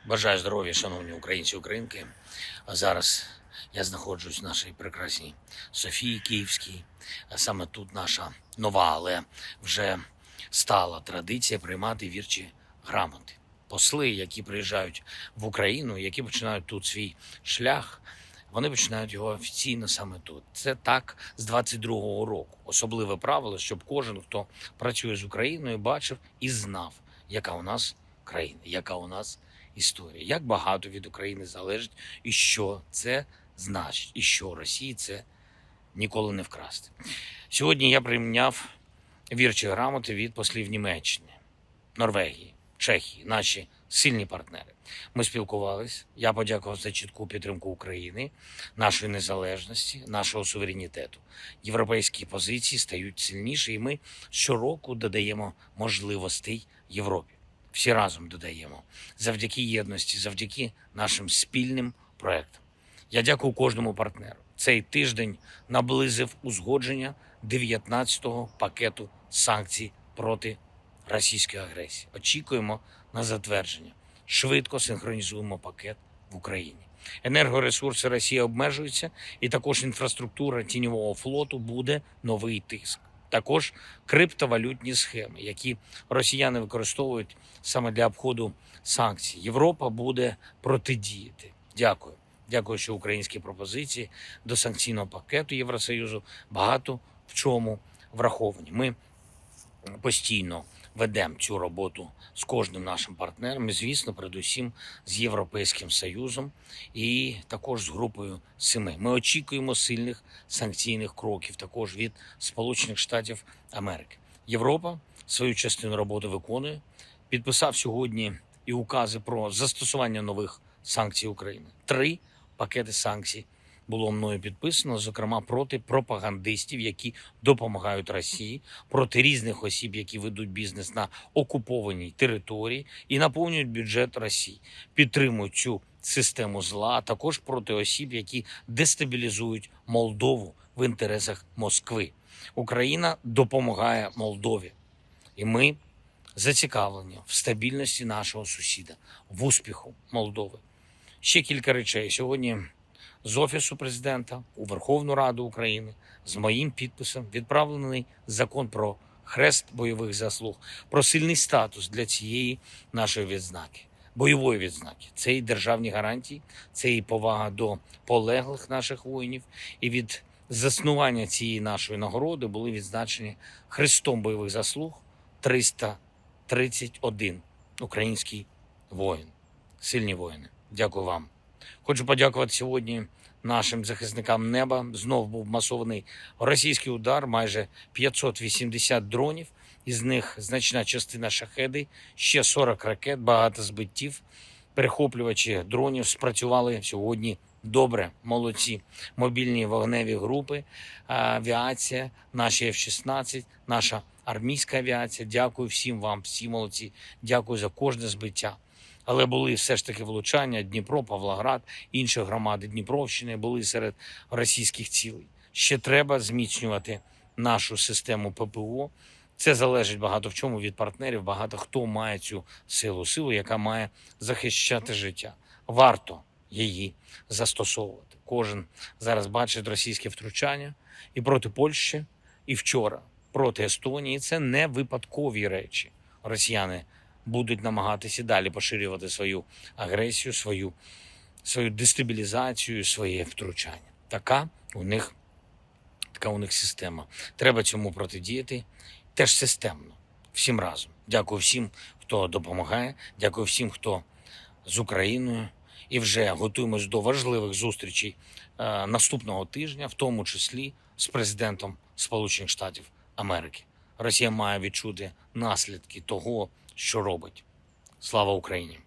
Бажаю здоров'я, шановні українці і українки. А зараз я знаходжусь в нашій прекрасній Софії Київській. А саме тут наша нова, але вже стала традиція приймати вірчі грамоти. Посли, які приїжджають в Україну, які починають тут свій шлях, вони починають його офіційно саме тут. Це так з 22-го року. Особливе правило, щоб кожен, хто працює з Україною, бачив і знав, яка у нас країна, яка у нас історія, як багато від України залежить, і що це значить, і що Росії це ніколи не вкрасти. Сьогодні я прийняв вірчі грамоти від послів Німеччини, Норвегії, Чехії, наші сильні партнери. Ми спілкувались. Я подякував за чітку підтримку України, нашої незалежності, нашого суверенітету. Європейські позиції стають сильніші, і ми щороку додаємо можливостей Європі. Всі разом додаємо. Завдяки єдності, завдяки нашим спільним проектам. Я дякую кожному партнеру. Цей тиждень наблизив узгодження 19-го пакету санкцій проти російської агресії. Очікуємо на затвердження. Швидко синхронізуємо пакет в Україні. Енергоресурси Росії обмежуються, і також інфраструктура тіньового флоту буде новий тиск. Також криптовалютні схеми, які росіяни використовують саме для обходу санкцій. Європа буде протидіяти. Дякую. Дякую, що українські пропозиції до санкційного пакету Євросоюзу багато в чому враховані. Ми постійно ведемо цю роботу з кожним нашим партнером, і, звісно, передусім з Європейським Союзом і також з групою 7. Ми очікуємо сильних санкційних кроків також від Сполучених Штатів Америки. Європа свою частину роботи виконує. Підписав сьогодні і укази про застосування нових санкцій України. 3 пакети санкцій було мною підписано, зокрема проти пропагандистів, які допомагають Росії, проти різних осіб, які ведуть бізнес на окупованій території і наповнюють бюджет Росії, підтримують цю систему зла, а також проти осіб, які дестабілізують Молдову в інтересах Москви. Україна допомагає Молдові, і ми зацікавлені в стабільності нашого сусіда, в успіху Молдови. Ще кілька речей. Сьогодні з Офісу президента у Верховну Раду України з моїм підписом відправлений закон про хрест бойових заслуг, про сильний статус для цієї нашої відзнаки, бойової відзнаки. Це і державні гарантії, це і повага до полеглих наших воїнів. І від заснування цієї нашої нагороди були відзначені хрестом бойових заслуг 331 український воїн. Сильні воїни. Дякую вам. Хочу подякувати сьогодні нашим захисникам неба. Знов був масований російський удар, майже 580 дронів, із них значна частина шахеди, ще 40 ракет, багато збиттів. Перехоплювачі дронів спрацювали сьогодні добре, молодці. Мобільні вогневі групи, авіація, наші F-16, наша армійська авіація. Дякую всім вам, всі молодці. Дякую за кожне збиття. Але були все ж таки влучання: Дніпро, Павлоград, інші громади Дніпровщини були серед російських цілей. Ще треба зміцнювати нашу систему ППО. Це залежить багато в чому від партнерів, багато хто має цю силу, яка має захищати життя. Варто її застосовувати. Кожен зараз бачить російське втручання і проти Польщі, і вчора проти Естонії. Це не випадкові речі. Росіяни будуть намагатися далі поширювати свою агресію, свою дестабілізацію, своє втручання. Така у них система. Треба цьому протидіяти теж системно, всім разом. Дякую всім, хто допомагає, дякую всім, хто з Україною. І вже готуємось до важливих зустрічей наступного тижня, в тому числі з президентом Сполучених Штатів Америки. Росія має відчути наслідки того, що робить. Слава Україні!